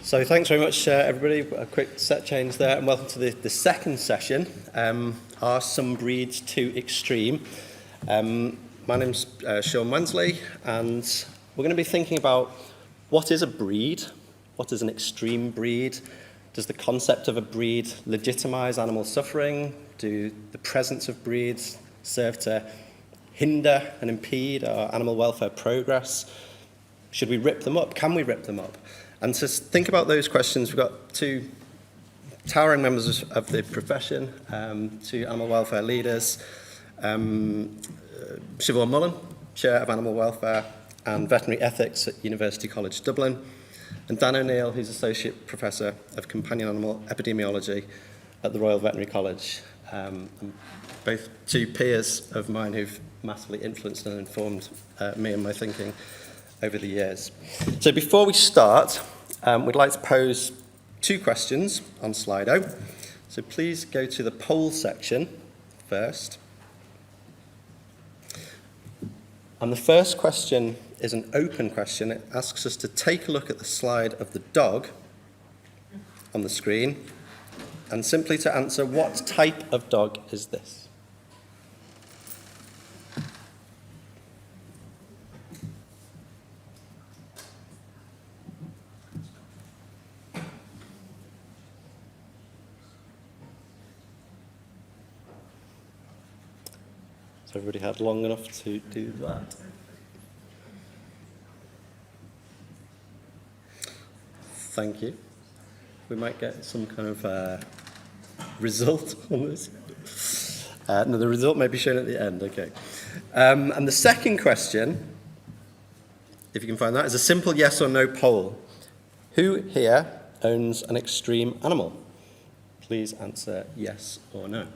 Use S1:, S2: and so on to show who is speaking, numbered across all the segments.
S1: So thanks very much, everybody. A quick set change there, and welcome to the second session. Are some breeds too extreme? My name's Sean Wensley, and we're going to be thinking about what is a breed, what is an extreme breed, does the concept of a breed legitimize animal suffering, do the presence of breeds serve to hinder and impede our animal welfare progress, should we rip them up, can we rip them up? And to think about those questions, we've got two towering members of the profession, two animal welfare leaders, Siobhan Mullen, Chair of Animal Welfare and Veterinary Ethics at University College Dublin, and Dan O'Neill, who's Associate Professor of Companion Animal Epidemiology at the Royal Veterinary College. Both two peers of mine who've massively influenced and informed me and my thinking over the years. So before we start, we'd like to pose two questions on Slido. So please go to the poll section first. And the first question is an open question. It asks us to take a look at the slide of the dog on the screen and simply to answer, what type of dog is this? Everybody had long enough to do that. Thank you. We might get some kind of result on this. No, the result may be shown at the end, okay. And the second question, if you can find that, is a simple yes or no poll. Who here owns an extreme animal? Please answer yes or no.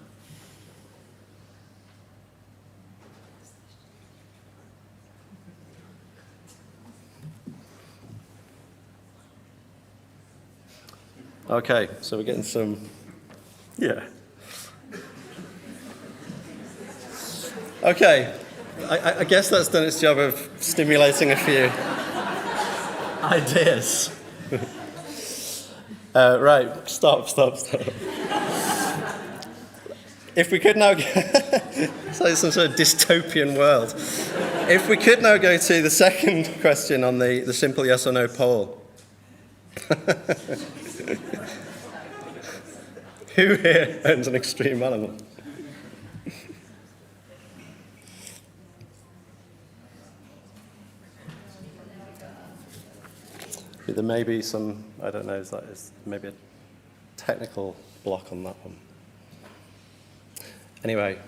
S1: Okay, so we're getting some, yeah. Okay, I guess that's done its job of stimulating a few ideas. Right, stop. If we could now it's like some sort of dystopian world. If we could now go to the second question on the simple yes or no poll. Who here owns an extreme animal? There may be some, I don't know, is maybe a technical block on that one. Anyway,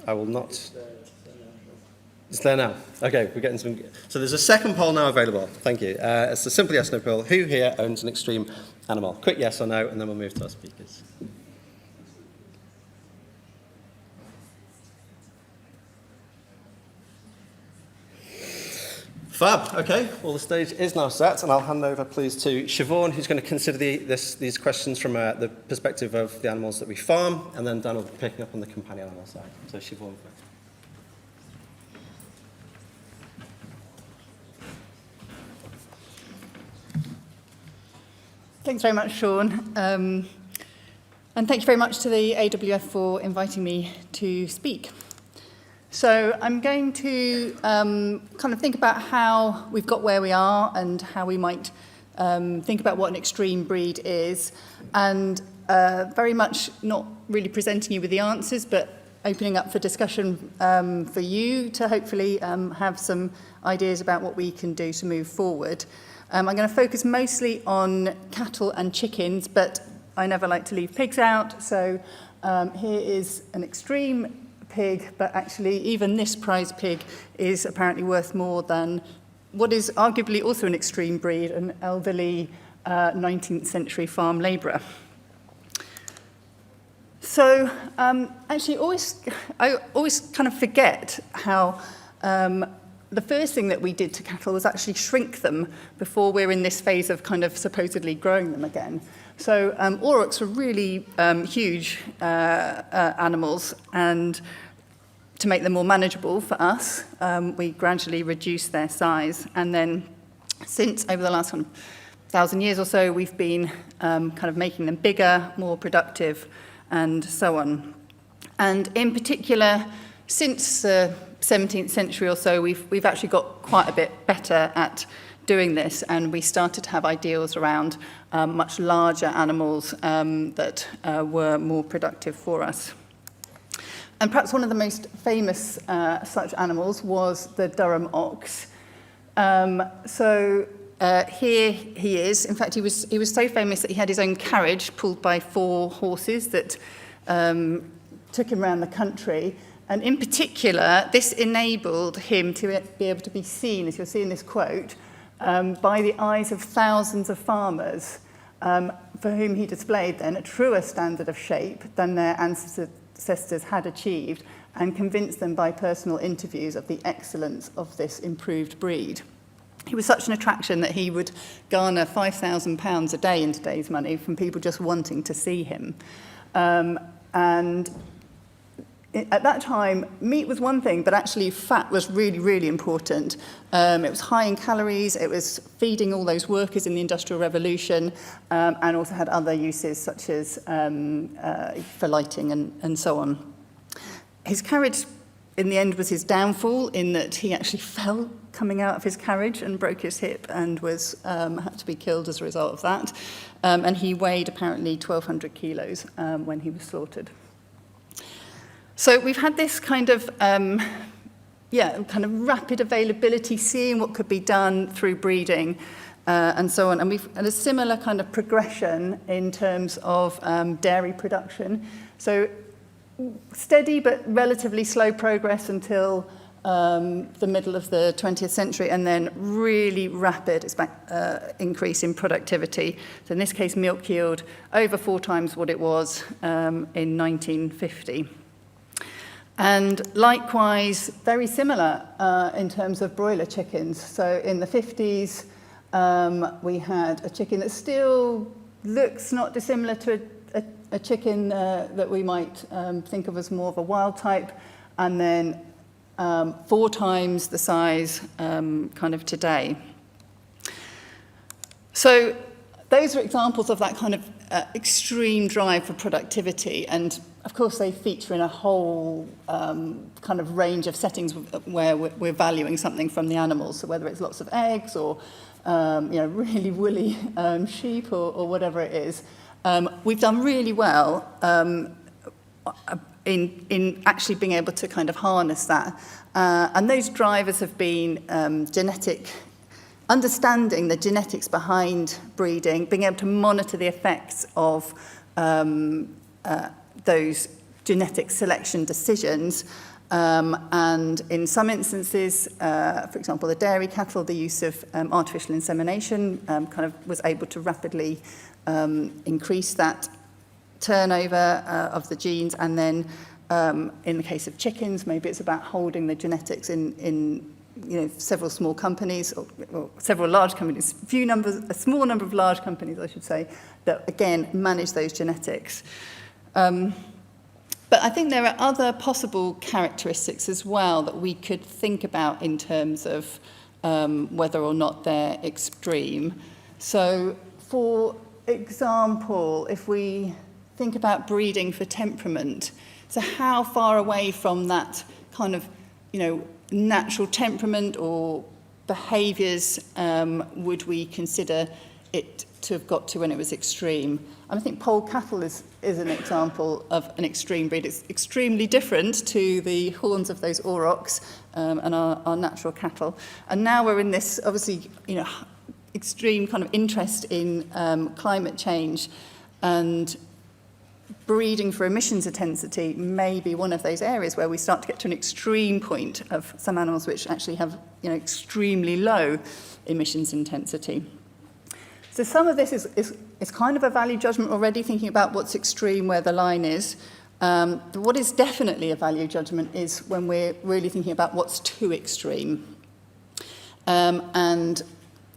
S1: I will not. It's there now. Okay, we're getting some. So there's a second poll now available. Thank you. It's a simple yes/no poll. Who here owns an extreme animal? Quick yes or no, and then we'll move to our speakers. Fab. Okay. Well, the stage is now set, and I'll hand over, please, to Siobhan, who's going to consider these questions from the perspective of the animals that we farm, and then Dan will be picking up on the companion animal side. So, Siobhan.
S2: Thanks very much, Sean. And thank you very much to the AWF for inviting me to speak. So I'm going to kind of think about how we've got where we are and how we might think about what an extreme breed is, and very much not really presenting you with the answers, but opening up for discussion for you to hopefully have some ideas about what we can do to move forward. I'm going to focus mostly on cattle and chickens, but I never like to leave pigs out. So here is an extreme pig, but actually even this prize pig is apparently worth more than what is arguably also an extreme breed, an elderly 19th century farm labourer. So actually I always kind of forget how the first thing that we did to cattle was actually shrink them before we're in this phase of kind of supposedly growing them again. So aurochs were really huge animals, and to make them more manageable for us, we gradually reduced their size. And then since over the last 1,000 years or so, we've been kind of making them bigger, more productive, and so on. And in particular, since the 17th century or so, we've actually got quite a bit better at doing this, and we started to have ideals around much larger animals that were more productive for us. And perhaps one of the most famous such animals was the Durham ox. Here he is. In fact, he was so famous that he had his own carriage pulled by 4 horses that took him around the country. And in particular, this enabled him to be able to be seen, as you'll see in this quote, by the eyes of thousands of farmers for whom he displayed then a truer standard of shape than their ancestors had achieved, and convinced them by personal interviews of the excellence of this improved breed. He was such an attraction that he would garner £5,000 a day in today's money from people just wanting to see him. At that time, meat was one thing, but actually fat was really, really important. It was high in calories, it was feeding all those workers in the Industrial Revolution, and also had other uses such as for lighting and so on. His carriage, in the end, was his downfall, in that he actually fell coming out of his carriage and broke his hip and was had to be killed as a result of that. And he weighed apparently 1,200 kilos when he was slaughtered. So we've had this kind of rapid availability, seeing what could be done through breeding and so on. And we've had a similar kind of progression in terms of dairy production. So steady but relatively slow progress until the middle of the 20th century, and then really rapid increase in productivity. So in this case, milk yield over 4 times what it was in 1950. And likewise, very similar in terms of broiler chickens. So in the 50s, we had a chicken that still looks not dissimilar to a chicken that we might think of as more of a wild type, and then 4 times the size kind of today. So those are examples of that kind of extreme drive for productivity, and of course they feature in a whole kind of range of settings where we're valuing something from the animals. So whether it's lots of eggs or really woolly sheep or whatever it is, we've done really well in actually being able to kind of harness that. And those drivers have been understanding the genetics behind breeding, being able to monitor the effects of those genetic selection decisions, and in some instances, for example, the dairy cattle, the use of artificial insemination kind of was able to rapidly increase that turnover of the genes, and then in the case of chickens, maybe it's about holding the genetics in several small companies or several large companies, a small number of large companies, I should say, that again manage those genetics. But I think there are other possible characteristics as well that we could think about in terms of whether or not they're extreme. So, for example, if we think about breeding for temperament, so how far away from that kind of, natural temperament or behaviours would we consider it to have got to when it was extreme? And I think polled cattle is an example of an extreme breed. It's extremely different to the horns of those aurochs and our natural cattle. And now we're in this, obviously, extreme kind of interest in climate change, and breeding for emissions intensity may be one of those areas where we start to get to an extreme point of some animals which actually have extremely low emissions intensity. So some of this is kind of a value judgment already, thinking about what's extreme, where the line is. But what is definitely a value judgment is when we're really thinking about what's too extreme. And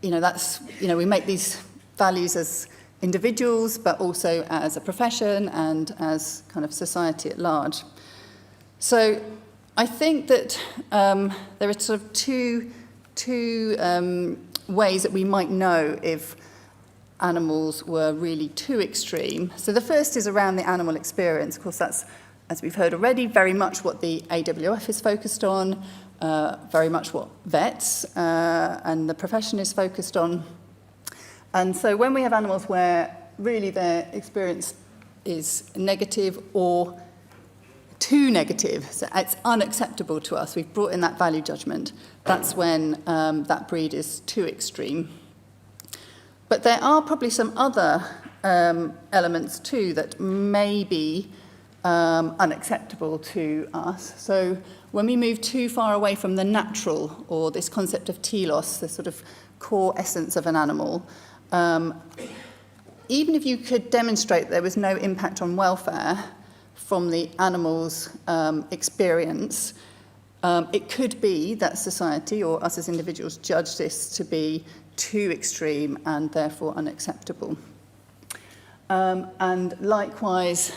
S2: that's, we make these values as individuals, but also as a profession and as kind of society at large. So I think that there are sort of two ways that we might know if animals were really too extreme. So the first is around the animal experience. Of course, that's, as we've heard already, very much what the AWF is focused on, very much what vets and the profession is focused on. And so when we have animals where really their experience is negative or too negative, so it's unacceptable to us, we've brought in that value judgment, that's when that breed is too extreme. But there are probably some other elements too that may be unacceptable to us. So when we move too far away from the natural, or this concept of telos, the sort of core essence of an animal, even if you could demonstrate there was no impact on welfare from the animal's experience, it could be that society or us as individuals judge this to be too extreme and therefore unacceptable. And likewise,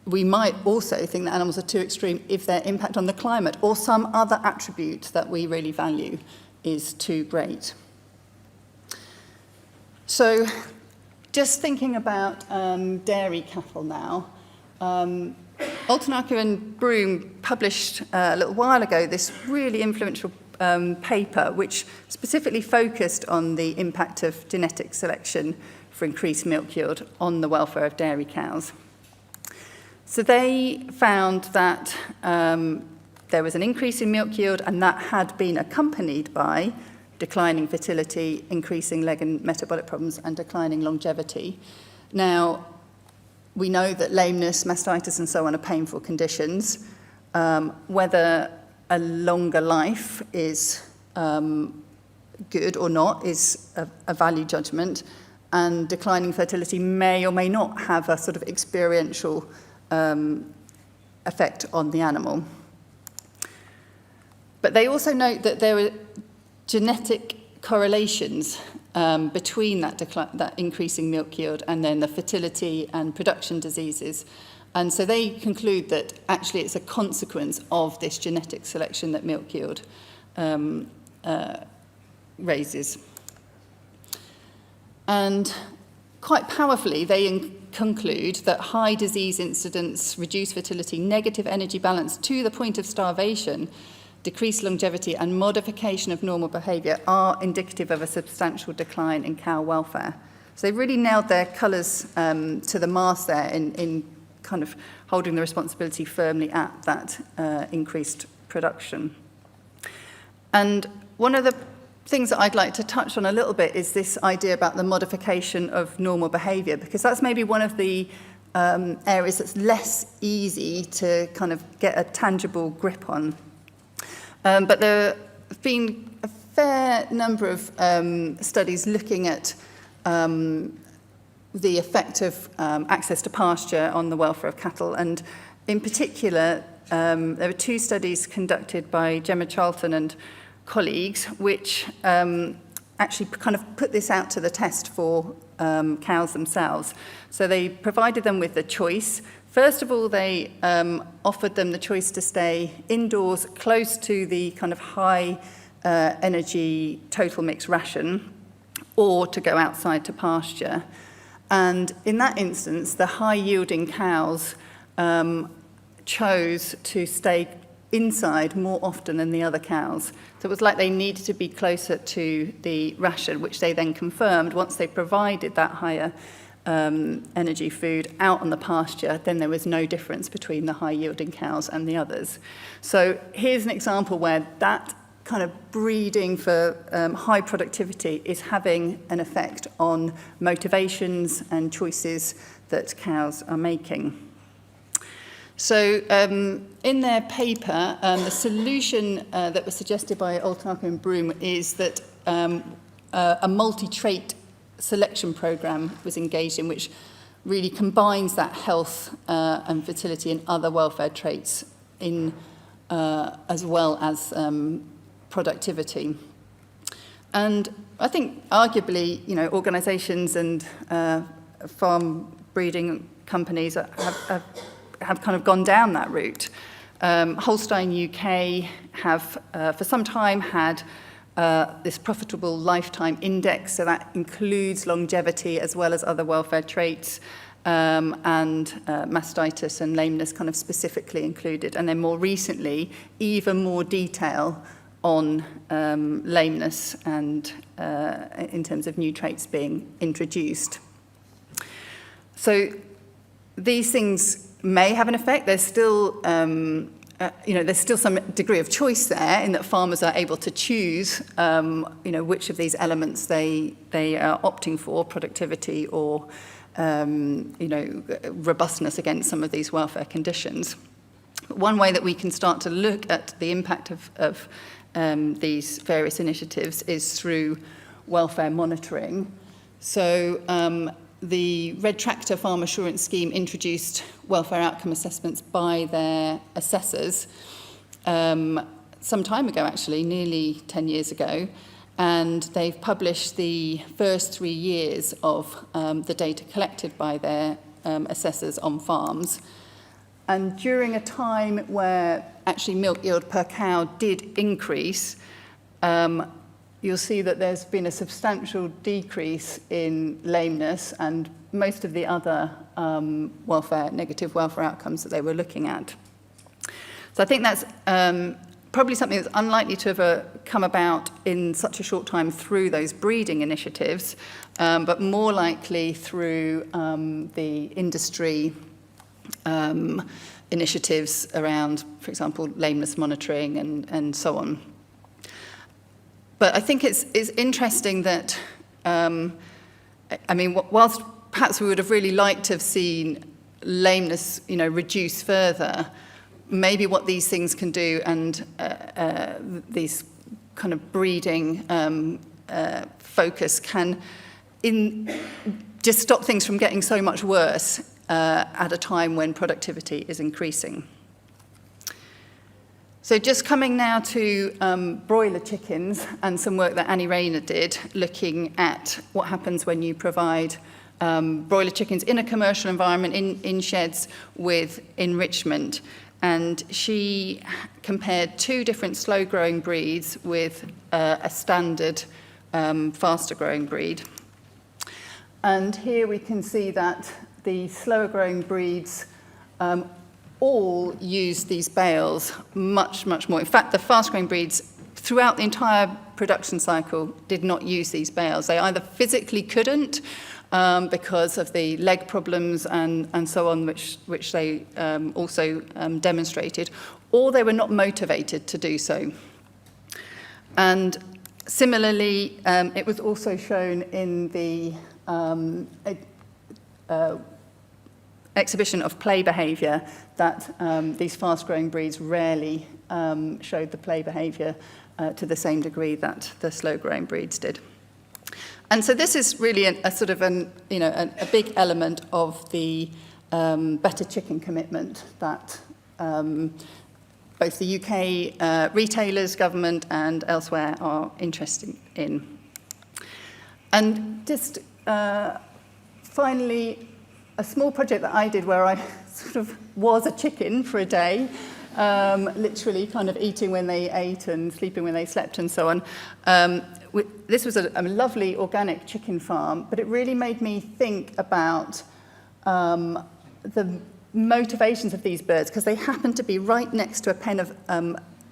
S2: we might also think that animals are too extreme if their impact on the climate or some other attribute that we really value is too great. So just thinking about dairy cattle now, Oltenacker and Broom published a little while ago this really influential paper which specifically focused on the impact of genetic selection for increased milk yield on the welfare of dairy cows. So they found that there was an increase in milk yield, and that had been accompanied by declining fertility, increasing leg and metabolic problems, and declining longevity. Now, we know that lameness, mastitis, and so on are painful conditions. Whether a longer life is good or not is a value judgment, and declining fertility may or may not have a sort of experiential effect on the animal. But they also note that there are genetic correlations between that increasing milk yield and then the fertility and production diseases. And so they conclude that actually it's a consequence of this genetic selection that milk yield raises. And quite powerfully, they conclude that high disease incidence, reduced fertility, negative energy balance to the point of starvation, decreased longevity, and modification of normal behaviour are indicative of a substantial decline in cow welfare. So they've really nailed their colours to the mast there in kind of holding the responsibility firmly at that increased production. And one of the things that I'd like to touch on a little bit is this idea about the modification of normal behaviour, because that's maybe one of the areas that's less easy to kind of get a tangible grip on. But there have been a fair number of studies looking at the effect of access to pasture on the welfare of cattle. And in particular, there were two studies conducted by Gemma Charlton and colleagues, which actually kind of put this out to the test for cows themselves. So they provided them with the choice. First of all, they offered them the choice to stay indoors close to the kind of high energy total mix ration, or to go outside to pasture. And in that instance, the high-yielding cows chose to stay inside more often than the other cows. So it was like they needed to be closer to the ration, which they then confirmed once they provided that higher energy food out on the pasture, then there was no difference between the high-yielding cows and the others. So here's an example where that kind of breeding for high productivity is having an effect on motivations and choices that cows are making. So in their paper, the solution that was suggested by Oltenacker and Broom is that a multi-trait selection program was engaged in, which really combines that health and fertility and other welfare traits in as well as productivity. And I think arguably, organisations and farm breeding companies have kind of gone down that route. Holstein UK have for some time had this profitable lifetime index, so that includes longevity as well as other welfare traits, and mastitis and lameness kind of specifically included. And then more recently, even more detail on lameness and in terms of new traits being introduced. So these things may have an effect. There's still, there's still some degree of choice there in that farmers are able to choose, which of these elements they are opting for, productivity or, robustness against some of these welfare conditions. One way that we can start to look at the impact of these various initiatives is through welfare monitoring. So the Red Tractor Farm Assurance Scheme introduced welfare outcome assessments by their assessors some time ago, actually, nearly 10 years ago. And they've published the first 3 years of the data collected by their assessors on farms. And during a time where actually milk yield per cow did increase, you'll see that there's been a substantial decrease in lameness and most of the other negative welfare outcomes that they were looking at. So I think that's probably something that's unlikely to have come about in such a short time through those breeding initiatives, but more likely through the industry initiatives around, for example, lameness monitoring and so on. But I think it's interesting that, whilst perhaps we would have really liked to have seen lameness, reduce further, maybe what these things can do and these kind of breeding focus can just stop things from getting so much worse at a time when productivity is increasing. So just coming now to broiler chickens and some work that Annie Rayner did, looking at what happens when you provide broiler chickens in a commercial environment, in sheds with enrichment. And she compared 2 different slow-growing breeds with a standard faster-growing breed. And here we can see that the slower-growing breeds all use these bales much, much more. In fact, the fast-growing breeds throughout the entire production cycle did not use these bales. They either physically couldn't because of the leg problems and so on, which they also demonstrated, or they were not motivated to do so. And similarly, it was also shown in the exhibition of play behaviour that these fast-growing breeds rarely showed the play behaviour to the same degree that the slow-growing breeds did. And so this is really a sort of a big element of the better chicken commitment that both the UK retailers, government and elsewhere are interested in. And just finally, a small project that I did where I sort of was a chicken for a day, literally kind of eating when they ate and sleeping when they slept and so on. This was a lovely organic chicken farm, but it really made me think about the motivations of these birds, because they happened to be right next to a pen of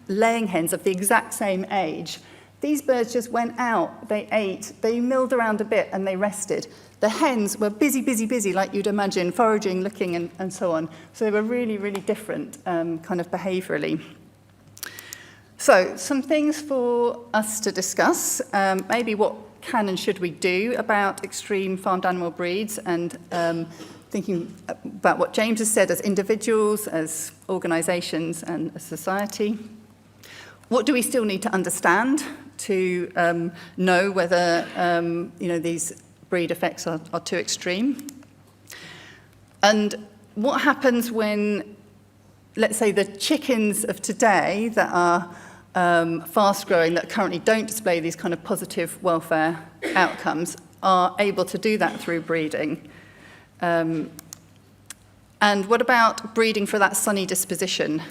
S2: laying hens of the exact same age. These birds just went out, they ate, they milled around a bit and they rested. The hens were busy, like you'd imagine, foraging, looking and so on. So they were really, really different kind of behaviourally. So some things for us to discuss, maybe what can and should we do about extreme farmed animal breeds, and thinking about what James has said as individuals, as organisations and as society. What do we still need to understand to know whether these breed effects are too extreme? And what happens when, let's say, the chickens of today that are fast growing, that currently don't display these kind of positive welfare outcomes, are able to do that through breeding? And what about breeding for that sunny disposition?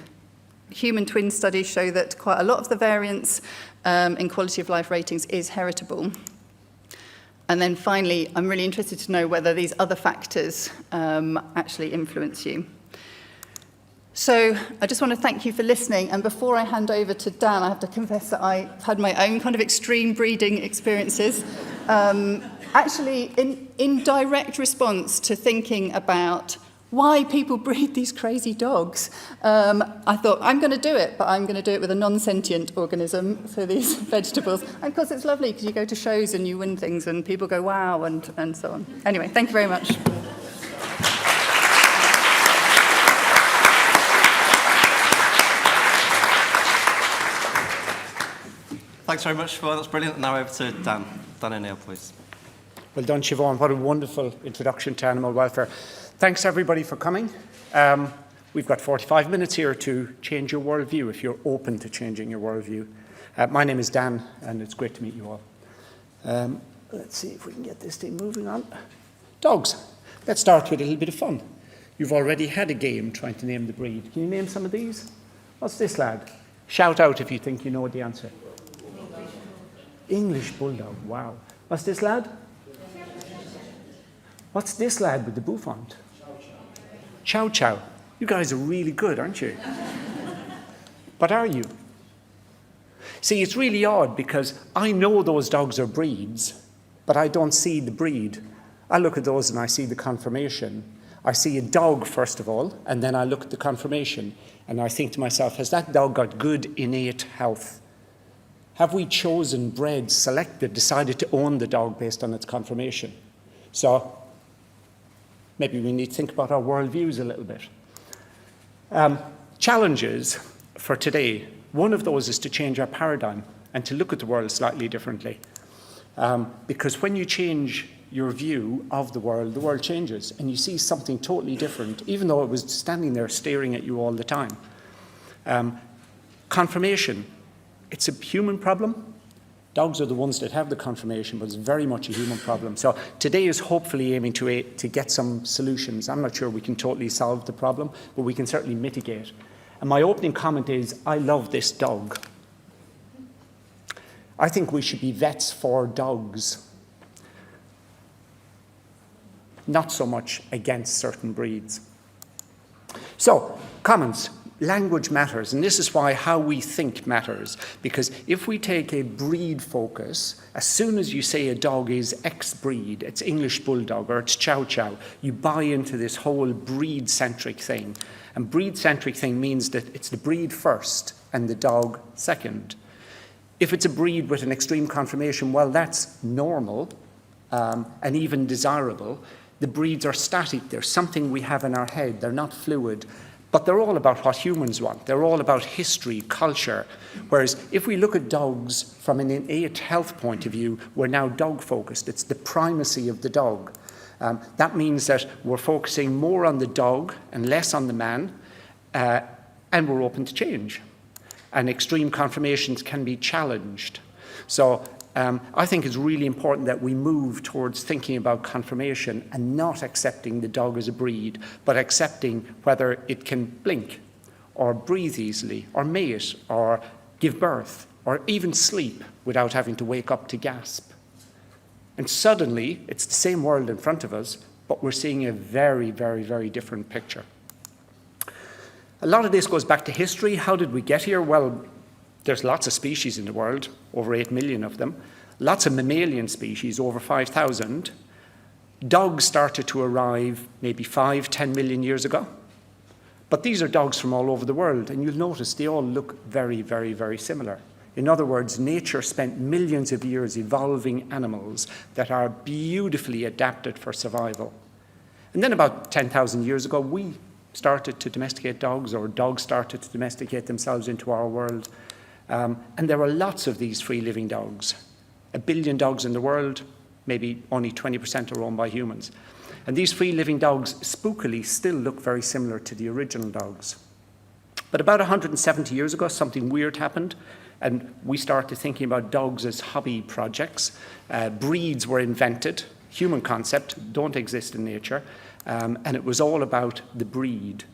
S2: Human twin studies show that quite a lot of the variance in quality of life ratings is heritable? And then finally, I'm really interested to know whether these other factors actually influence you. So I just want to thank you for listening. And before I hand over to Dan, I have to confess that I've had my own kind of extreme breeding experiences. Actually, in direct response to thinking about why people breed these crazy dogs, I thought, I'm going to do it, but I'm going to do it with a non-sentient organism, so these vegetables. And of course, it's lovely because you go to shows and you win things and people go, wow, and so on. Anyway, thank you very much.
S1: Thanks very much, that's brilliant. Now over to Dan. Dan O'Neill, please.
S3: Well done, Siobhan. What a wonderful introduction to animal welfare. Thanks, everybody, for coming. We've got 45 minutes here to change your worldview, if you're open to changing your worldview. My name is Dan, and it's great to meet you all. Let's see if we can get this thing moving on. Dogs. Let's start with a little bit of fun. You've already had a game trying to name the breed. Can you name some of these? What's this lad? Shout out if you think you know the answer. English Bulldog, wow. What's this lad? What's this lad with the bouffant? Chow Chow. You guys are really good, aren't you? But are you? See, it's really odd because I know those dogs are breeds, but I don't see the breed. I look at those and I see the conformation. I see a dog, first of all, and then I look at the conformation, and I think to myself, has that dog got good innate health? Have we chosen, bred, selected, decided to own the dog based on its conformation? So maybe we need to think about our worldviews a little bit. Challenges for today. One of those is to change our paradigm and to look at the world slightly differently. Because when you change your view of the world changes and you see something totally different, even though it was standing there staring at you all the time. Conformation. It's a human problem. Dogs are the ones that have the conformation, but it's very much a human problem. So today is hopefully aiming to get some solutions. I'm not sure we can totally solve the problem, but we can certainly mitigate. And my opening comment is, I love this dog. I think we should be vets for dogs, not so much against certain breeds. So, comments. Language matters, and this is why how we think matters. Because if we take a breed focus, as soon as you say a dog is X breed, it's English Bulldog or it's Chow Chow, you buy into this whole breed-centric thing. And breed-centric thing means that it's the breed first and the dog second. If it's a breed with an extreme conformation, well, that's normal and even desirable. The breeds are static. They're something we have in our head. They're not fluid. But they're all about what humans want. They're all about history, culture. Whereas if we look at dogs from an innate health point of view, we're now dog-focused. It's the primacy of the dog. That means that we're focusing more on the dog and less on the man, and we're open to change. And extreme conformations can be challenged. So I think it's really important that we move towards thinking about conformation and not accepting the dog as a breed, but accepting whether it can blink or breathe easily or mate or give birth or even sleep without having to wake up to gasp. And suddenly, it's the same world in front of us, but we're seeing a very, very, very different picture. A lot of this goes back to history. How did we get here? Well, there's lots of species in the world, over 8 million of them. Lots of mammalian species, over 5,000. Dogs started to arrive maybe 5, 10 million years ago. But these are dogs from all over the world, and you'll notice they all look very, very, very similar. In other words, nature spent millions of years evolving animals that are beautifully adapted for survival. And then about 10,000 years ago, we started to domesticate dogs, or dogs started to domesticate themselves into our world. And there are lots of these free-living dogs. 1 billion dogs in the world, maybe only 20% are owned by humans. And these free-living dogs, spookily, still look very similar to the original dogs. But about 170 years ago, something weird happened, and we started thinking about dogs as hobby projects. Breeds were invented. Human concept, don't exist in nature. And it was all about the breed.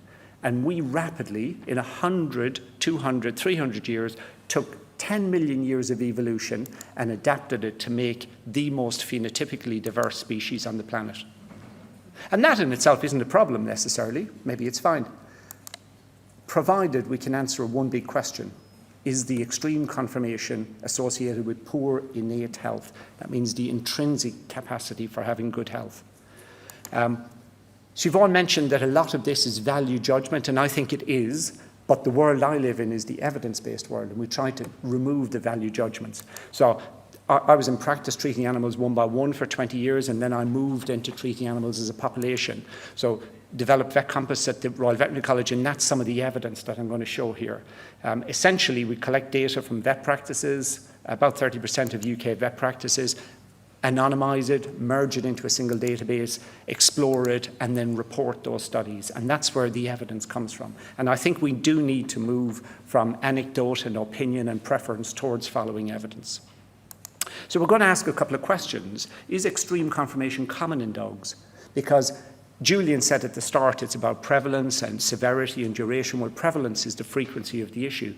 S3: And we rapidly, in 100, 200, 300 years, took 10 million years of evolution and adapted it to make the most phenotypically diverse species on the planet. And that in itself isn't a problem necessarily. Maybe it's fine, provided we can answer one big question. Is the extreme conformation associated with poor innate health? That means the intrinsic capacity for having good health. Siobhan mentioned that a lot of this is value judgment, and I think it is, but the world I live in is the evidence-based world, and we try to remove the value judgments. So I was in practice treating animals one by one for 20 years, and then I moved into treating animals as a population. So developed Vet Compass at the Royal Veterinary College, and that's some of the evidence that I'm going to show here. Essentially, we collect data from vet practices, about 30% of UK vet practices, anonymise it, merge it into a single database, explore it, and then report those studies. And that's where the evidence comes from. And I think we do need to move from anecdote and opinion and preference towards following evidence. So we're going to ask a couple of questions. Is extreme conformation common in dogs? Because Julian said at the start it's about prevalence and severity and duration. Well, prevalence is the frequency of the issue.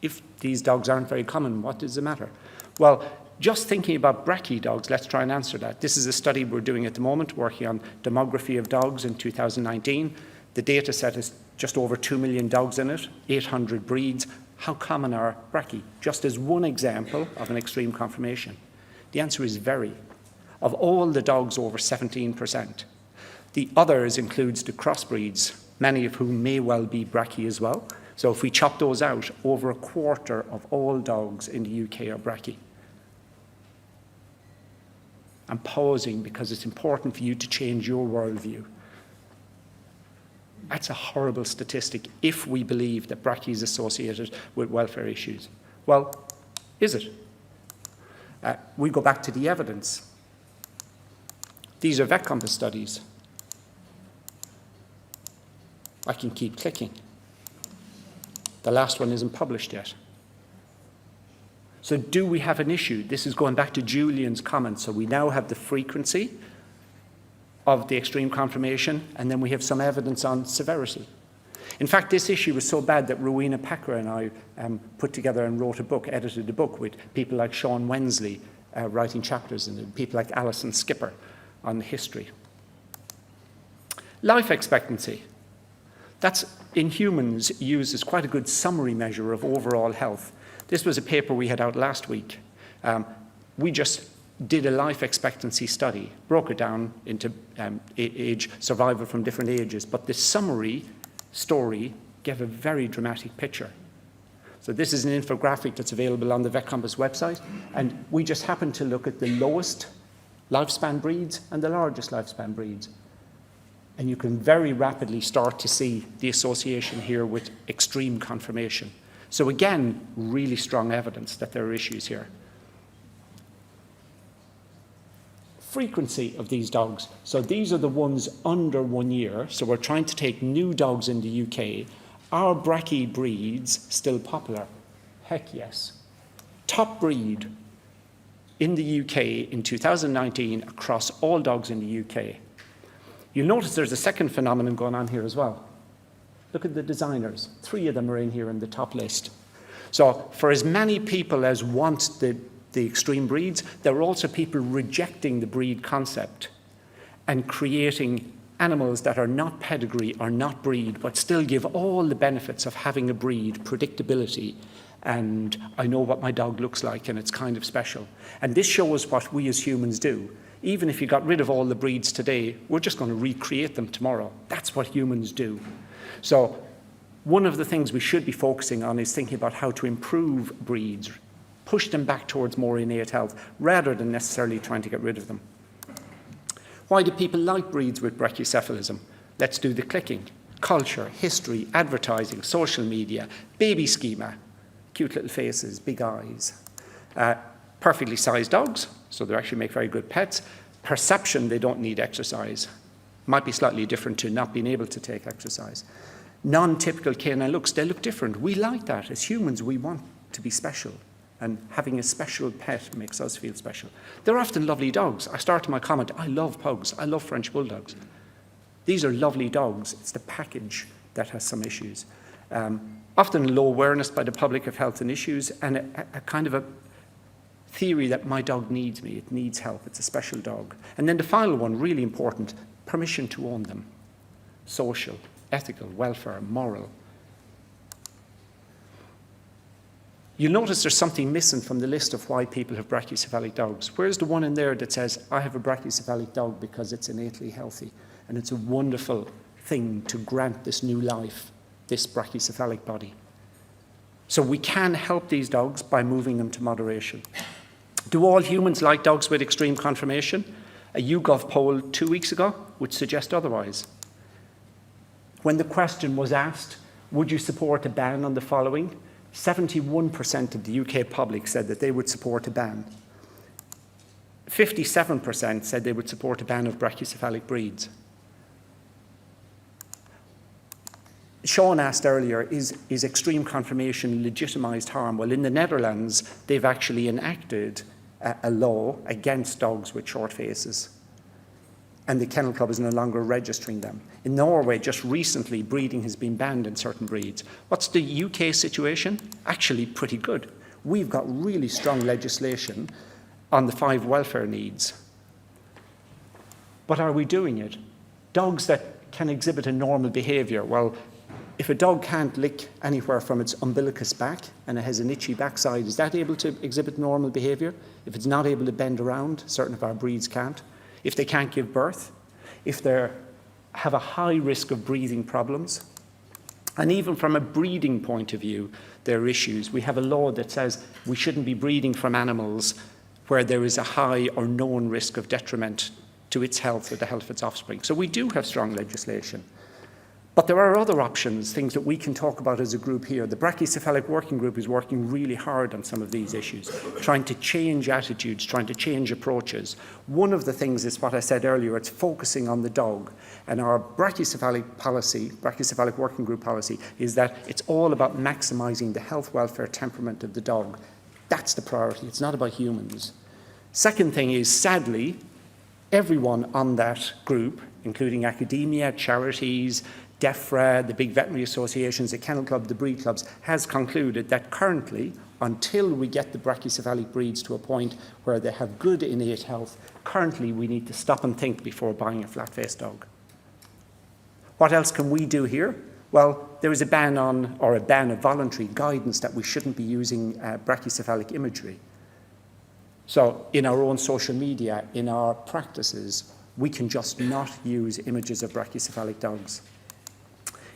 S3: If these dogs aren't very common, what does it matter? Well, just thinking about brachy dogs, let's try and answer that. This is a study we're doing at the moment, working on demography of dogs in 2019. The data set is just over 2 million dogs in it, 800 breeds. How common are brachy? Just as one example of an extreme conformation. The answer is very. Of all the dogs, over 17%. The others includes the crossbreeds, many of whom may well be brachy as well. So if we chop those out, over a quarter of all dogs in the UK are brachy. I'm pausing because it's important for you to change your worldview. That's a horrible statistic if we believe that brachy is associated with welfare issues. Well, is it? We go back to the evidence. These are Vet Compass studies. I can keep clicking. The last one isn't published yet. So do we have an issue? This is going back to Julian's comment. So we now have the frequency of the extreme conformation, and then we have some evidence on severity. In fact, this issue was so bad that Rowena Packer and I put together and wrote a book, edited a book with people like Sean Wensley writing chapters in it, people like Alison Skipper on the history. Life expectancy. That's, in humans, used as quite a good summary measure of overall health. This was a paper we had out last week. We just did a life expectancy study, broke it down into age, survival from different ages, but the summary story gave a very dramatic picture. So this is an infographic that's available on the Vet Compass website, and we just happened to look at the lowest lifespan breeds and the largest lifespan breeds. And you can very rapidly start to see the association here with extreme conformation. So again, really strong evidence that there are issues here. Frequency of these dogs. So these are the ones under 1 year. So we're trying to take new dogs in the UK. Are brachy breeds still popular? Heck yes. Top breed in the UK in 2019 across all dogs in the UK. You'll notice there's a second phenomenon going on here as well. Look at the designers. 3 of them are in here in the top list. So for as many people as want the extreme breeds, there are also people rejecting the breed concept and creating animals that are not pedigree or not breed, but still give all the benefits of having a breed, predictability, and I know what my dog looks like and it's kind of special. And this shows what we as humans do. Even if you got rid of all the breeds today, we're just going to recreate them tomorrow. That's what humans do. So one of the things we should be focusing on is thinking about how to improve breeds, push them back towards more innate health, rather than necessarily trying to get rid of them. Why do people like breeds with brachycephalism? Let's do the clicking. Culture, history, advertising, social media, baby schema, cute little faces, big eyes. Perfectly sized dogs, so they actually make very good pets. Perception, they don't need exercise. Might be slightly different to not being able to take exercise. Non-typical canine looks, they look different. We like that. As humans, we want to be special. And having a special pet makes us feel special. They're often lovely dogs. I started my comment, I love pugs. I love French bulldogs. These are lovely dogs. It's the package that has some issues. often low awareness by the public of health and issues, and a kind of a theory that my dog needs me, it needs help, it's a special dog. And then the final one, really important, permission to own them. Social, ethical, welfare, moral. You'll notice there's something missing from the list of why people have brachycephalic dogs. Where's the one in there that says, I have a brachycephalic dog because it's innately healthy, and it's a wonderful thing to grant this new life, this brachycephalic body. So we can help these dogs by moving them to moderation. Do all humans like dogs with extreme conformation? A YouGov poll 2 weeks ago would suggest otherwise. When the question was asked, would you support a ban on the following? 71% of the UK public said that they would support a ban. 57% said they would support a ban of brachycephalic breeds. Sean asked earlier, is extreme conformation legitimised harm? Well, in the Netherlands, they've actually enacted a law against dogs with short faces. And the Kennel Club is no longer registering them. In Norway, just recently, breeding has been banned in certain breeds. What's the UK situation? Actually pretty good. We've got really strong legislation on the 5 welfare needs. But are we doing it? Dogs that can exhibit a normal behaviour, well, if a dog can't lick anywhere from its umbilicus back and it has an itchy backside, is that able to exhibit normal behaviour? If it's not able to bend around, certain of our breeds can't. If they can't give birth, if they have a high risk of breathing problems, and even from a breeding point of view, there are issues. We have a law that says we shouldn't be breeding from animals where there is a high or known risk of detriment to its health or the health of its offspring. So we do have strong legislation. But there are other options, things that we can talk about as a group here. The Brachycephalic Working Group is working really hard on some of these issues, trying to change attitudes, trying to change approaches. One of the things is what I said earlier, it's focusing on the dog. And our Brachycephalic policy, Brachycephalic Working Group policy, is that it's all about maximising the health, welfare, temperament of the dog. That's the priority. It's not about humans. Second thing is, sadly, everyone on that group, including academia, charities, DEFRA, the big veterinary associations, the Kennel Club, the breed clubs, has concluded that currently, until we get the brachycephalic breeds to a point where they have good innate health, currently we need to stop and think before buying a flat-faced dog. What else can we do here? Well, there is a ban on, or a ban of voluntary guidance that we shouldn't be using brachycephalic imagery. So in our own social media, in our practices, we can just not use images of brachycephalic dogs.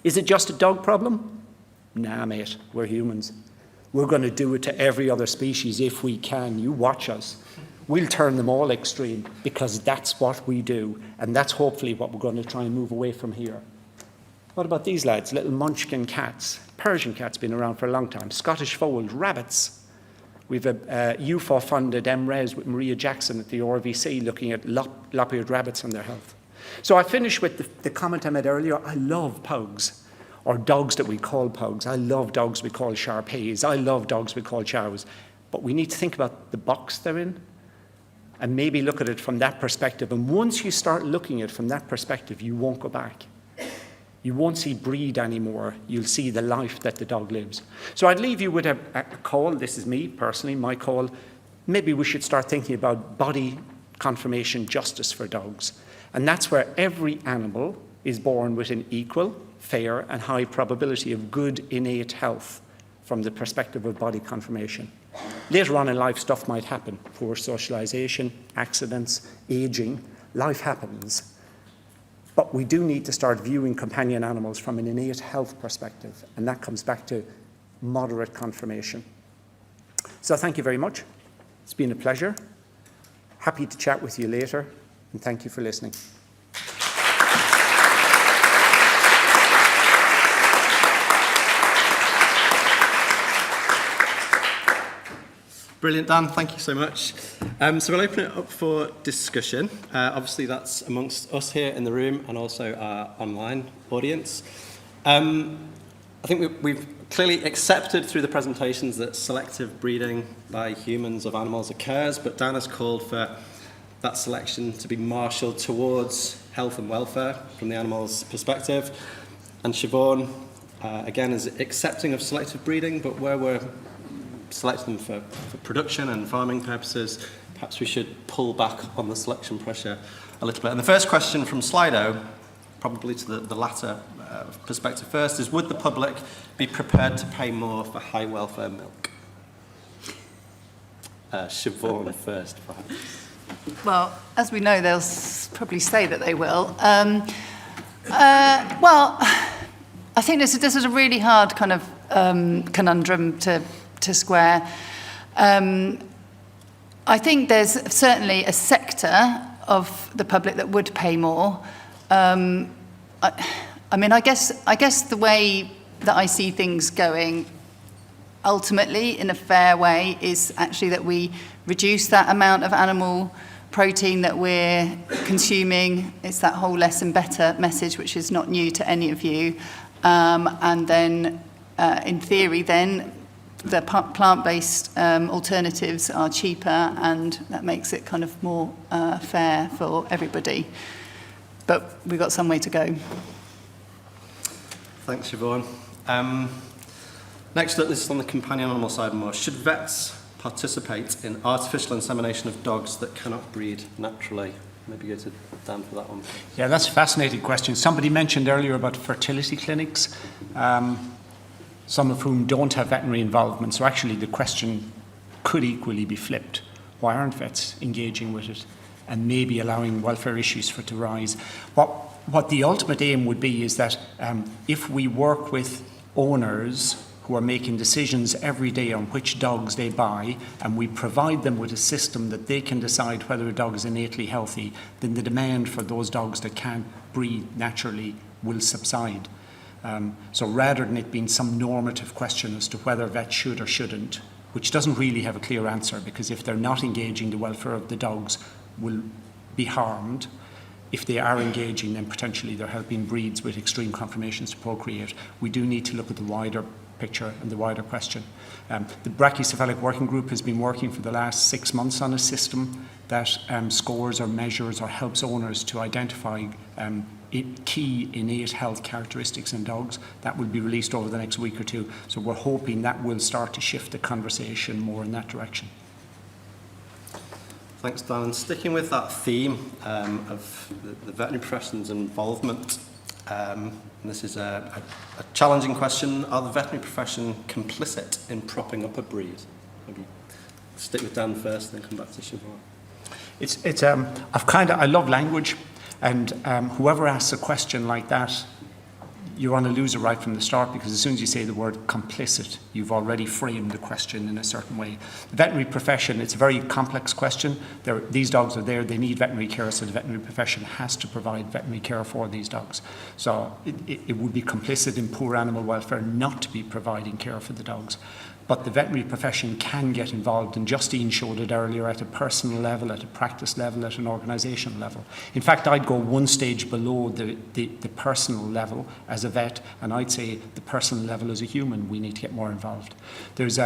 S3: Is it just a dog problem? Nah, mate, we're humans. We're going to do it to every other species if we can. You watch us. We'll turn them all extreme because that's what we do. And that's hopefully what we're going to try and move away from here. What about these lads? Little munchkin cats. Persian cats been around for a long time. Scottish fold, rabbits. We've a UFO-funded MRES with Maria Jackson at the RVC looking at lop-eared rabbits and their health. So I finish with the comment I made earlier. I love pugs, or dogs that we call pugs. I love dogs we call Shar-Peis. I love dogs we call chows. But we need to think about the box they're in and maybe look at it from that perspective. And once you start looking at it from that perspective, you won't go back. You won't see breed anymore. You'll see the life that the dog lives. So I'd leave you with a call. This is me personally, my call. Maybe we should start thinking about body conformation justice for dogs. And that's where every animal is born with an equal, fair, and high probability of good innate health from the perspective of body conformation. Later on in life, stuff might happen. Poor socialization, accidents, aging. Life happens. But we do need to start viewing companion animals from an innate health perspective. And that comes back to moderate conformation. So thank you very much. It's been a pleasure. Happy to chat with you later. And thank you for listening.
S1: Brilliant, Dan. Thank you so much. So we'll open it up for discussion. Obviously, that's amongst us here in the room and also our online audience. I think we've clearly accepted through the presentations that selective breeding by humans of animals occurs, but Dan has called for that selection to be marshalled towards health and welfare from the animal's perspective. And Siobhan again, is accepting of selective breeding, but where we're selecting them for production and farming purposes, perhaps we should pull back on the selection pressure a little bit. And the first question from Slido, probably to the latter perspective first, is would the public be prepared to pay more for high welfare milk? Siobhan first, perhaps.
S2: Well, as we know, they'll probably say that they will. Well, I think this is a really hard kind of conundrum to square. I think there's certainly a sector of the public that would pay more. I mean, I guess the way that I see things going, ultimately, in a fair way, is actually that we reduce that amount of animal protein that we're consuming. It's that whole less and better message, which is not new to any of you. And then, in theory, then, the plant-based alternatives are cheaper, and that makes it kind of more fair for everybody. But we've got some way to go.
S1: Thanks, Siobhan. Next up, this is on the companion animal side more. Should vets participate in artificial insemination of dogs that cannot breed naturally? Maybe go to Dan for that one.
S3: Yeah, that's a fascinating question. Somebody mentioned earlier about fertility clinics, some of whom don't have veterinary involvement. So actually the question could equally be flipped. Why aren't vets engaging with it and maybe allowing welfare issues for it to rise? What the ultimate aim would be is that if we work with owners who are making decisions every day on which dogs they buy, and we provide them with a system that they can decide whether a dog is innately healthy, then the demand for those dogs that can't breed naturally will subside. So rather than it being some normative question as to whether vets should or shouldn't, which doesn't really have a clear answer, because if they're not engaging, the welfare of the dogs will be harmed. If they are engaging, then potentially they're helping breeds with extreme conformations to procreate. We do need to look at the wider picture and the wider question. The Brachycephalic Working Group has been working for the last 6 months on a system that scores or measures or helps owners to identify key innate health characteristics in dogs. That will be released over the next week or two. So we're hoping that will start to shift the conversation more in that direction.
S1: Thanks, Dan. And sticking with that theme of the veterinary profession's involvement, and this is a challenging question. Are the veterinary profession complicit in propping up a breed? Maybe stick with Dan first, then come back to Siobhan.
S3: I love language, and whoever asks a question like that, you're on a loser right from the start, because as soon as you say the word complicit, you've already framed the question in a certain way. The veterinary profession, it's a very complex question. These dogs are there, they need veterinary care, so the veterinary profession has to provide veterinary care for these dogs. So it would be complicit in poor animal welfare not to be providing care for the dogs. But the veterinary profession can get involved, and Justine showed it earlier, at a personal level, at a practice level, at an organisational level. In fact, I'd go one stage below the personal level as a vet, and I'd say the personal level as a human, we need to get more involved. There's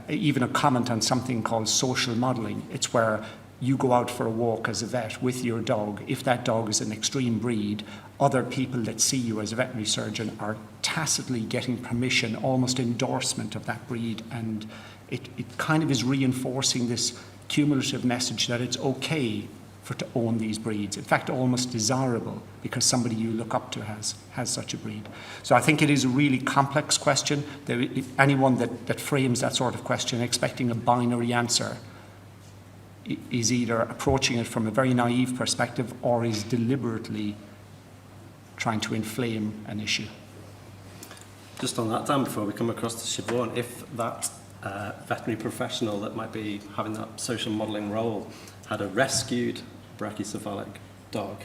S3: even a comment on something called social modelling. It's where you go out for a walk as a vet with your dog. If that dog is an extreme breed, other people that see you as a veterinary surgeon are tacitly getting permission, almost endorsement of that breed, and it kind of is reinforcing this cumulative message that it's okay to own these breeds. In fact, almost desirable, because somebody you look up to has such a breed. So I think it is a really complex question. Anyone that frames that sort of question expecting a binary answer is either approaching it from a very naive perspective or is deliberately trying to inflame an issue.
S1: Just on that, Dan, before we come across to Siobhan, if that veterinary professional that might be having that social modelling role had a rescued brachycephalic dog,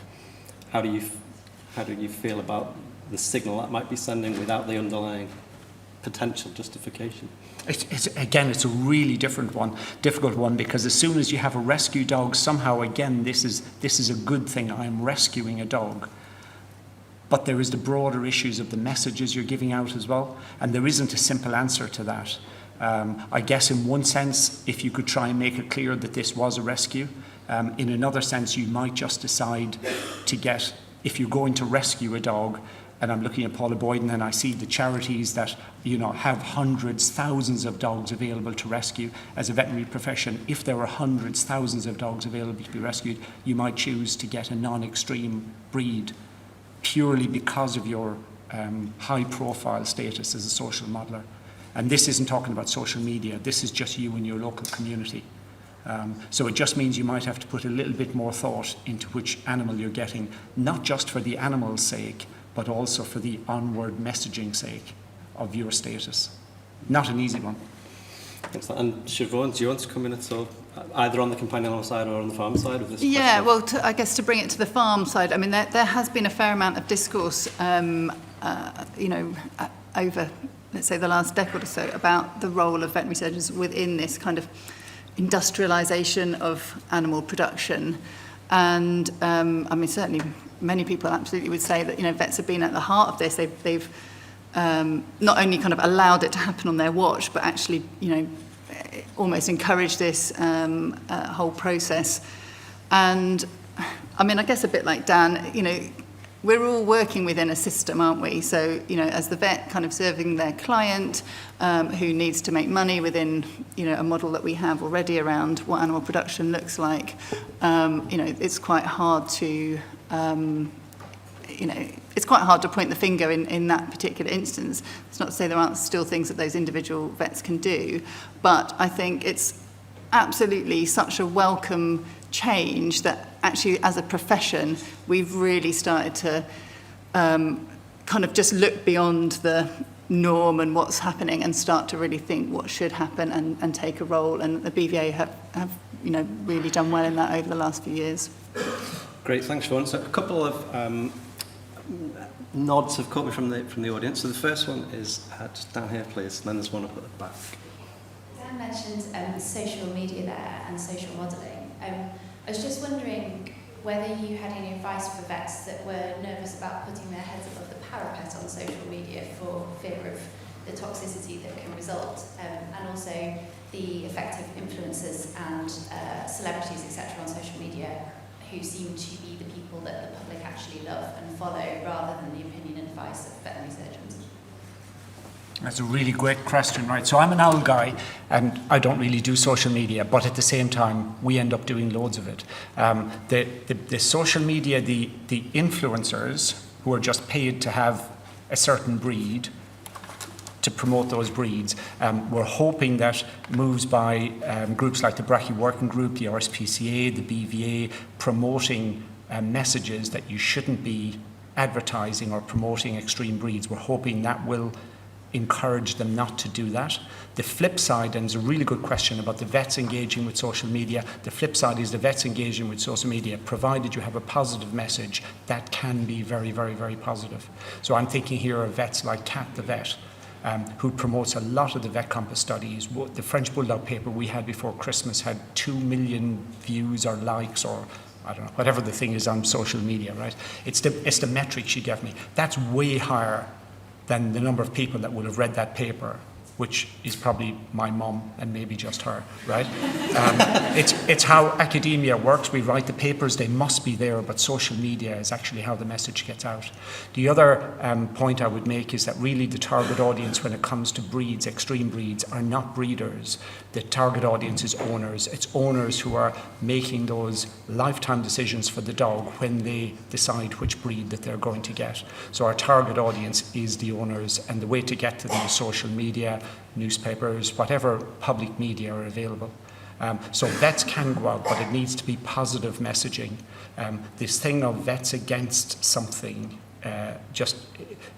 S1: how do you feel about the signal that might be sending without the underlying potential justification?
S3: It's a really difficult one, because as soon as you have a rescue dog, somehow again this is a good thing. I'm rescuing a dog. But there is the broader issues of the messages you're giving out as well, and there isn't a simple answer to that. I guess in one sense, if you could try and make it clear that this was a rescue, in another sense you might just decide to get, if you're going to rescue a dog, and I'm looking at Paula Boyden, and I see the charities that, you know, have hundreds, thousands of dogs available to rescue. As a veterinary profession, if there were hundreds, thousands of dogs available to be rescued, you might choose to get a non-extreme breed purely because of your high-profile status as a social modeler. And this isn't talking about social media. This is just you and your local community. So it just means you might have to put a little bit more thought into which animal you're getting, not just for the animal's sake, but also for the onward messaging sake of your status. Not an easy one.
S1: Excellent. And Siobhan, do you want to come in at all, either on the companion animal side or on the farm side of this
S2: Yeah,
S1: question?
S2: well, I guess to bring it to the farm side, I mean, there has been a fair amount of discourse, over, let's say, the last decade or so about the role of veterinary surgeons within this kind of industrialisation of animal production. And, I mean, certainly many people absolutely would say that, you know, vets have been at the heart of this. They've not only kind of allowed it to happen on their watch, but actually, you know, almost encouraged this whole process. And I mean, I guess a bit like Dan, you know, we're all working within a system, aren't we? So, you know, as the vet kind of serving their client who needs to make money within, you know, a model that we have already around what animal production looks like, you know, it's quite hard to, it's quite hard to point the finger in that particular instance. It's not to say there aren't still things that those individual vets can do, but I think it's absolutely such a welcome change that actually as a profession we've really started to kind of just look beyond the norm and what's happening and start to really think what should happen and take a role, and the BVA have you know, really done well in that over the last few years.
S1: Great, thanks Siobhan. So a couple of nods have caught me from the audience. So the first one is just down here please, and then there's one up at the back.
S4: Dan mentioned social media there and social modelling. I was just wondering whether you had any advice for vets that were nervous about putting their heads above the parapet on social media for fear of the toxicity that can result, and also the effective influencers and celebrities, etc., on social media who seem to be the people that the public actually love and follow rather than the opinion and advice of veterinary surgeons.
S3: That's a really great question, right? So I'm an owl guy, and I don't really do social media, but at the same time, we end up doing loads of it. The social media, the influencers who are just paid to have a certain breed, to promote those breeds, we're hoping that moves by groups like the Brachy Working Group, the RSPCA, the BVA, promoting messages that you shouldn't be advertising or promoting extreme breeds. We're hoping that will encourage them not to do that. The flip side, and it's a really good question about the vets engaging with social media, the flip side is the vets engaging with social media, provided you have a positive message, that can be very, very, very positive. So I'm thinking here of vets like Kat the vet, who promotes a lot of the Vet Compass studies. The French Bulldog paper we had before Christmas had 2 million views or likes, or I don't know, whatever the thing is on social media, right? It's the metric she gave me. That's way higher than the number of people that would have read that paper, which is probably my mum and maybe just her, right? It's how academia works. We write the papers, they must be there, but social media is actually how the message gets out. The other point I would make is that really the target audience when it comes to breeds, extreme breeds, are not breeders. The target audience is owners. It's owners who are making those lifetime decisions for the dog when they decide which breed that they're going to get. So our target audience is the owners, and the way to get to them is social media, newspapers, whatever public media are available. So vets can go out, but it needs to be positive messaging. This thing of vets against something,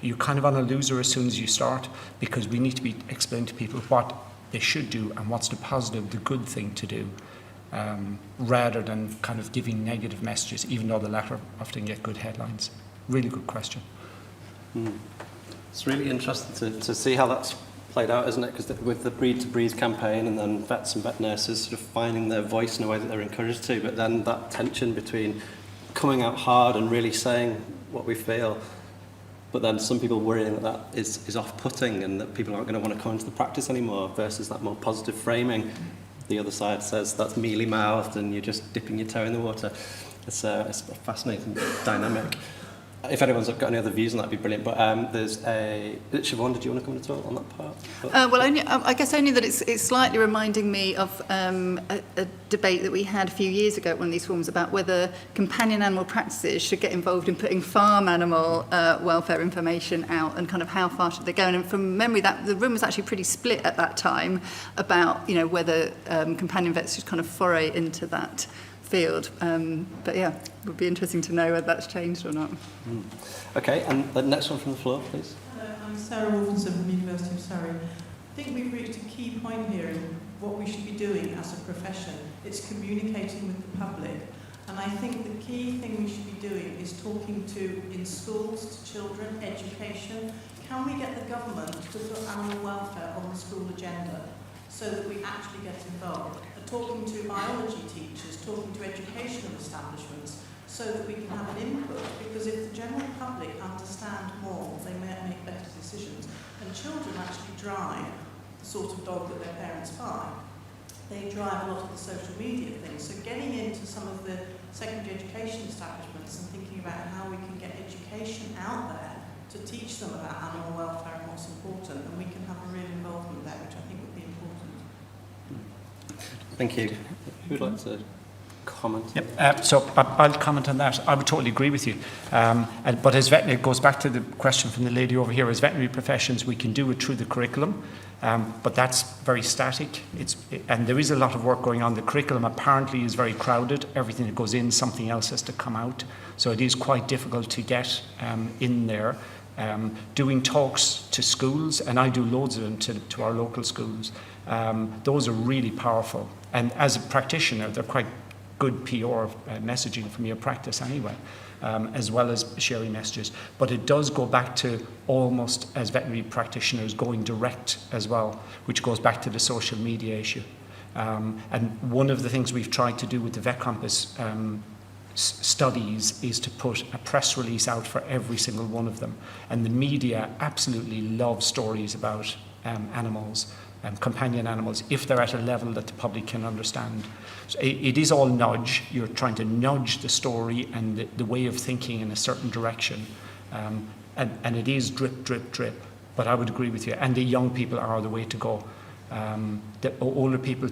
S3: you're kind of on a loser as soon as you start, because we need to be explaining to people what they should do and what's the positive, the good thing to do, rather than kind of giving negative messages, even though the latter often get good headlines. Really good question.
S1: It's really interesting to see how that's played out, isn't it? Because with the Breed to Breed campaign, and then vets and vet nurses sort of finding their voice in a way that they're encouraged to, but then that tension between coming out hard and really saying what we feel, but then some people worrying that is off-putting and that people aren't going to want to come into the practice anymore, versus that more positive framing. The other side says that's mealy-mouthed and you're just dipping your toe in the water. It's a fascinating dynamic. if anyone's got any other views on that, would be brilliant. But there's Siobhan, did you want to comment at all on that part?
S2: Well, I guess only that it's slightly reminding me of a debate that we had a few years ago at one of these forums about whether companion animal practices should get involved in putting farm animal welfare information out, and kind of how far should they go. And from memory, that the room was actually pretty split at that time about, you know, whether companion vets should kind of foray into that field. But yeah, it would be interesting to know whether that's changed or not.
S1: Okay, and the next one from the floor, please.
S5: Hello, I'm Sarah Wolfenson from the University of Surrey. I think we've reached a key point here in what we should be doing as a profession. It's communicating with the public. And I think the key thing we should be doing is talking to, in schools, to children, education. Can we get the government to put animal welfare on the school agenda so that we actually get involved? Talking to biology teachers, talking to educational establishments, so that we can have an input, because if the general public understand more, they may make better decisions. And children actually drive the sort of dog that their parents buy. They drive a lot of the social media things. So getting into some of the secondary education establishments and thinking about how we can get education out there to teach them about animal welfare and what's important, and we can have a real involvement there, which I think would be important.
S1: Thank you. Who would like to comment?
S3: Yep. So I'll comment on that. I would totally agree with you. But as veterinary, it goes back to the question from the lady over here. As veterinary professions, we can do it through the curriculum, but that's very static. And there is a lot of work going on. The curriculum apparently is very crowded. Everything that goes in, something else has to come out. So it is quite difficult to get in there. Doing talks to schools, and I do loads of them to our local schools. Those are really powerful. And as a practitioner, they're quite good PR messaging from your practice anyway, as well as sharing messages. But it does go back to almost, as veterinary practitioners, going direct as well, which goes back to the social media issue. And one of the things we've tried to do with the Vet Compass studies is to put a press release out for every single one of them. And the media absolutely love stories about animals, companion animals, if they're at a level that the public can understand. So it is all nudge. You're trying to nudge the story and the way of thinking in a certain direction. And it is drip, drip, drip. But I would agree with you. And the young people are the way to go. The older people,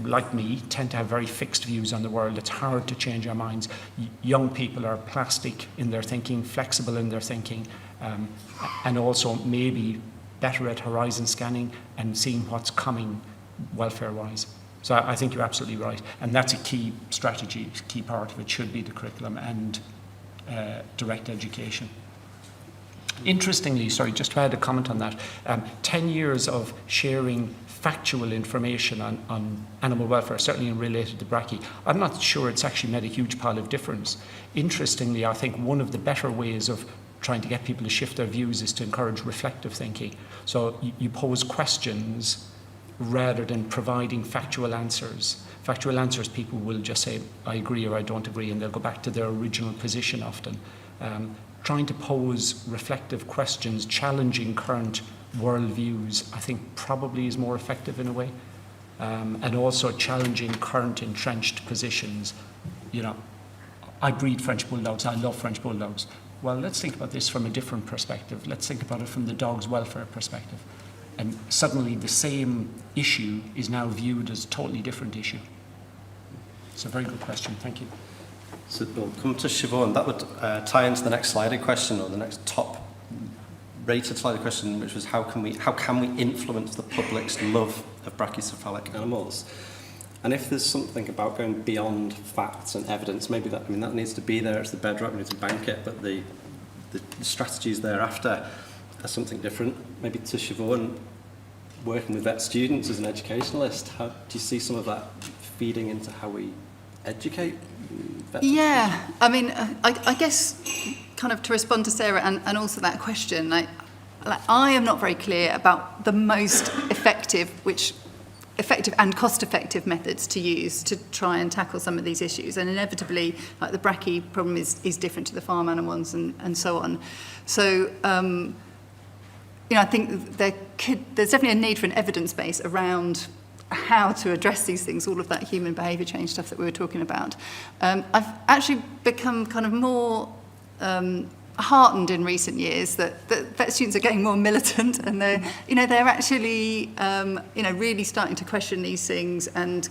S3: like me, tend to have very fixed views on the world. It's hard to change our minds. Young people are plastic in their thinking, flexible in their thinking, and also maybe better at horizon scanning and seeing what's coming welfare-wise. So I think you're absolutely right. And that's a key strategy, key part of it should be the curriculum and direct education. Interestingly, sorry, just to add a comment on that, 10 years of sharing factual information on animal welfare, certainly in related to brachy, I'm not sure it's actually made a huge pile of difference. Interestingly, I think one of the better ways of trying to get people to shift their views is to encourage reflective thinking. So you pose questions rather than providing factual answers. Factual answers, people will just say, I agree or I don't agree, and they'll go back to their original position often. Trying to pose reflective questions, challenging current worldviews, I think probably is more effective in a way. And also challenging current entrenched positions. You know, I breed French Bulldogs, I love French Bulldogs. Well, let's think about this from a different perspective. Let's think about it from the dog's welfare perspective. And suddenly the same issue is now viewed as a totally different issue. It's a very good question, thank you.
S1: So we'll come to Siobhan. That would tie into the next slided question, or the next top rated slided question, which was how can we influence the public's love of brachycephalic animals? And if there's something about going beyond facts and evidence, maybe that needs to be there. It's the bedrock. We need to bank it, but the strategies thereafter are something different. Maybe to Siobhan, working with vet students as an educationalist, how do you see some of that feeding into how we educate vets?
S2: Yeah, I mean, I guess kind of to respond to Sarah and also that question, I am not very clear about the most effective and cost-effective methods to use to try and tackle some of these issues. And inevitably, like the brachy problem is different to the farm animal ones and so on. So, I think there's definitely a need for an evidence base around how to address these things, all of that human behaviour change stuff that we were talking about. I've actually become kind of more heartened in recent years that vet students are getting more militant, and they're actually really starting to question these things, and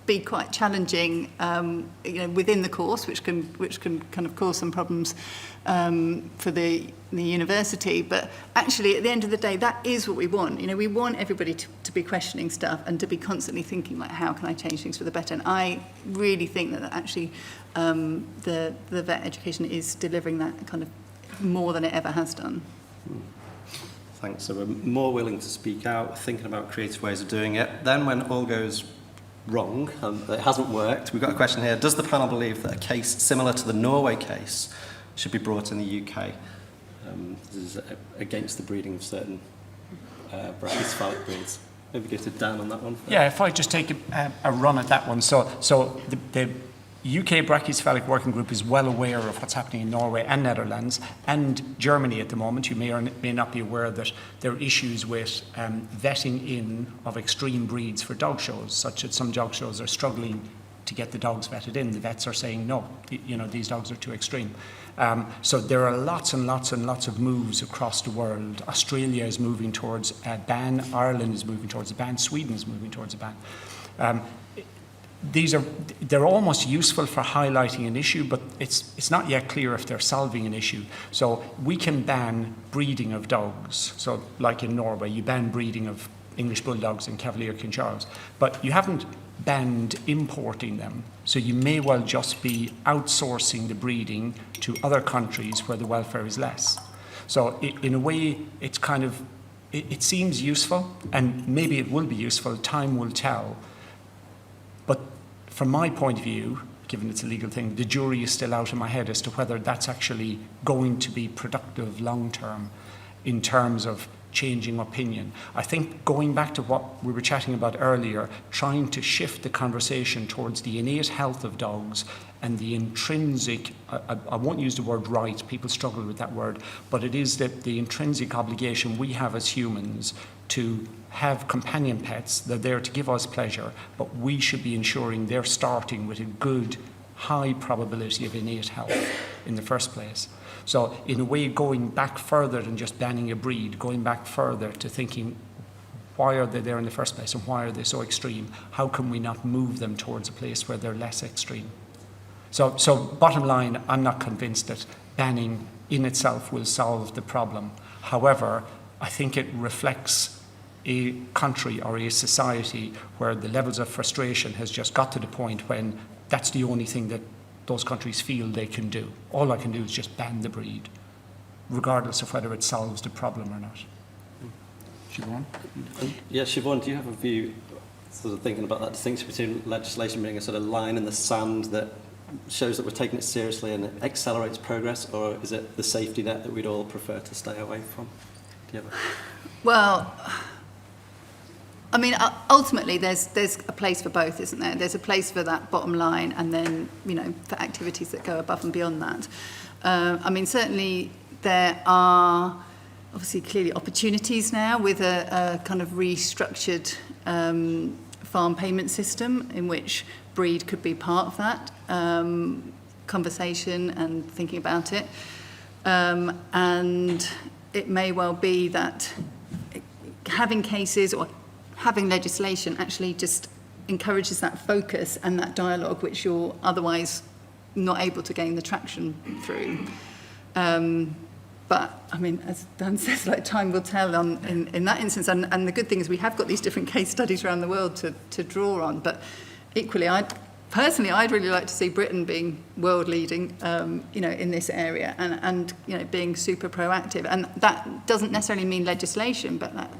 S2: be quite challenging within the course, which can kind of cause some problems for the university. But actually, at the end of the day, that is what we want. We want everybody to be questioning stuff and to be constantly thinking, like, how can I change things for the better? And I really think that actually the vet education is delivering that kind of more than it ever has done.
S1: Thanks. So we're more willing to speak out, thinking about creative ways of doing it. Then when all goes wrong and it hasn't worked, we've got a question here. Does the panel believe that a case similar to the Norway case should be brought in the UK? This is against the breeding of certain brachycephalic breeds. Maybe go to Dan on that one first.
S3: Yeah, if I just take a run at that one. So the UK Brachycephalic Working Group is well aware of what's happening in Norway and Netherlands and Germany at the moment. You may or may not be aware that there are issues with vetting in of extreme breeds for dog shows, such that some dog shows are struggling to get the dogs vetted in. The vets are saying, no, these dogs are too extreme. So there are lots and lots and lots of moves across the world. Australia is moving towards a ban. Ireland is moving towards a ban. Sweden is moving towards a ban. They're almost useful for highlighting an issue, but it's not yet clear if they're solving an issue. So we can ban breeding of dogs. So like in Norway, you ban breeding of English bulldogs and Cavalier King Charles, but you haven't banned importing them. So you may well just be outsourcing the breeding to other countries where the welfare is less. So in a way, it's kind of, it seems useful, and maybe it will be useful, time will tell. But from my point of view, given it's a legal thing, the jury is still out in my head as to whether that's actually going to be productive long term in terms of changing opinion. I think going back to what we were chatting about earlier, trying to shift the conversation towards the innate health of dogs and the intrinsic, I won't use the word right, people struggle with that word, but it is that the intrinsic obligation we have as humans to have companion pets. They're there to give us pleasure, but we should be ensuring they're starting with a good, high probability of innate health in the first place. So in a way, going back further than just banning a breed, going back further to thinking, why are they there in the first place and why are they so extreme? How can we not move them towards a place where they're less extreme? So bottom line, I'm not convinced that banning in itself will solve the problem. However, I think it reflects a country or a society where the levels of frustration has just got to the point when that's the only thing that those countries feel they can do. All I can do is just ban the breed, regardless of whether it solves the problem or not. Siobhan?
S1: Yeah, Siobhan, do you have a view, sort of thinking about that distinction between legislation being a sort of line in the sand that shows that we're taking it seriously and it accelerates progress, or is it the safety net that we'd all prefer to stay away from? Do you have a...
S2: Well, I mean, ultimately, there's a place for both, isn't there? There's a place for that bottom line, and then, for activities that go above and beyond that. I mean, certainly there are obviously clearly opportunities now with a kind of restructured farm payment system in which breed could be part of that conversation and thinking about it. And it may well be that having cases or having legislation actually just encourages that focus and that dialogue which you're otherwise not able to gain the traction through. But, I mean, as Dan says, time will tell in that instance. And the good thing is we have got these different case studies around the world to draw on. But equally, I'd really like to see Britain being world leading, in this area and being super proactive. And that doesn't necessarily mean legislation, but that,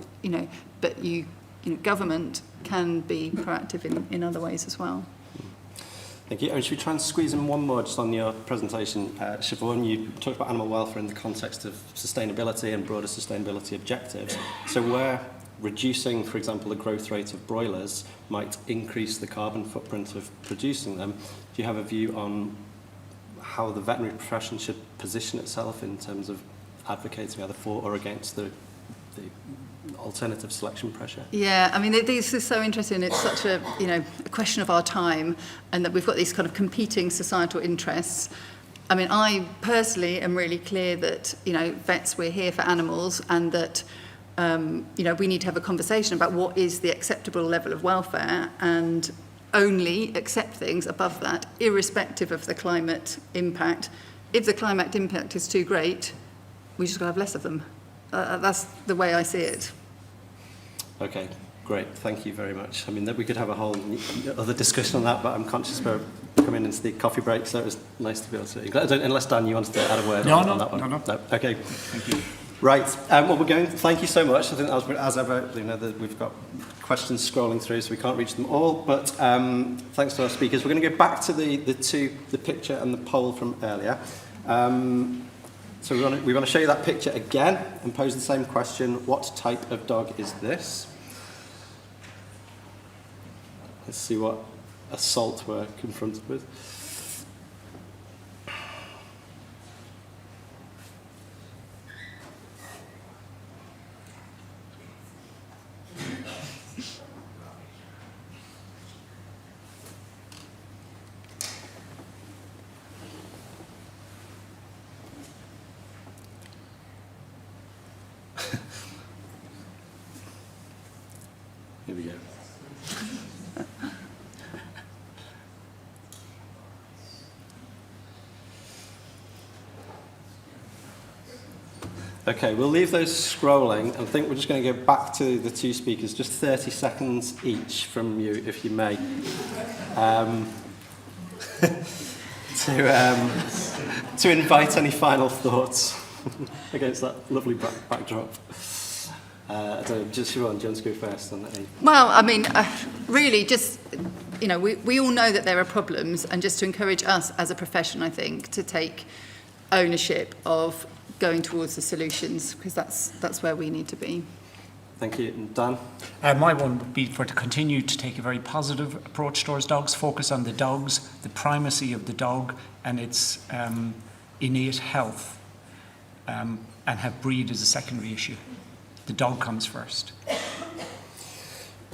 S2: government can be proactive in other ways as well.
S1: Thank you. And should we try and squeeze in one more just on your presentation? Siobhan, you talked about animal welfare in the context of sustainability and broader sustainability objectives. So where reducing, for example, the growth rate of broilers might increase the carbon footprint of producing them, do you have a view on how the veterinary profession should position itself in terms of advocating either for or against the alternative selection pressure?
S2: Yeah, I mean, this is so interesting. It's such a, a question of our time, and that we've got these kind of competing societal interests. I mean, I personally am really clear that, you know, vets, we're here for animals, and that, you know, we need to have a conversation about what is the acceptable level of welfare, and only accept things above that, irrespective of the climate impact. If the climate impact is too great, we just got to have less of them. That's the way I see it.
S1: Okay, great. Thank you very much. I mean, we could have a whole other discussion on that, but I'm conscious we're coming into the coffee break, so it was nice to be able to... Unless, Dan, you wanted to add a word on that one? No. Okay.
S3: Thank you.
S1: Right. Well, we're going... Thank you so much. I think that was, as ever, you know, we've got questions scrolling through, so we can't reach them all, but thanks to our speakers. We're going to go back to the picture and the poll from earlier. So we want to show you that picture again and pose the same question: what type of dog is this? Let's see what assault we're confronted with. Here we go. Okay, we'll leave those scrolling. I think we're just going to go back to the two speakers, just 30 seconds each from you, if you may, to invite any final thoughts against that lovely backdrop. Just Siobhan, do you want to go first on that?
S2: Well, I mean, really just, you know, we all know that there are problems, and just to encourage us as a profession, I think, to take ownership of going towards the solutions, because that's where we need to be.
S1: Thank you. And Dan?
S3: My one would be to continue to take a very positive approach towards dogs, focus on the dogs, the primacy of the dog and its innate health, and have breed as a secondary issue. The dog comes first.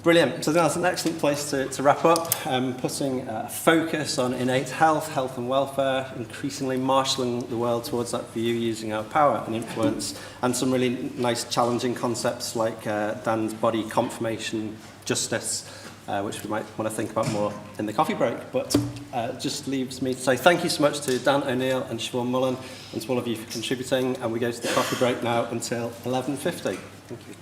S1: Brilliant. So I think that's an excellent place to wrap up, putting a focus on innate health and welfare, increasingly marshalling the world towards that view, using our power and influence, and some really nice challenging concepts like Dan's body conformation justice, which we might want to think about more in the coffee break. But it just leaves me to say thank you so much to Dan O'Neill and Siobhan Mullen, and to all of you for contributing, and we go to the coffee break now until 11:50. Thank you.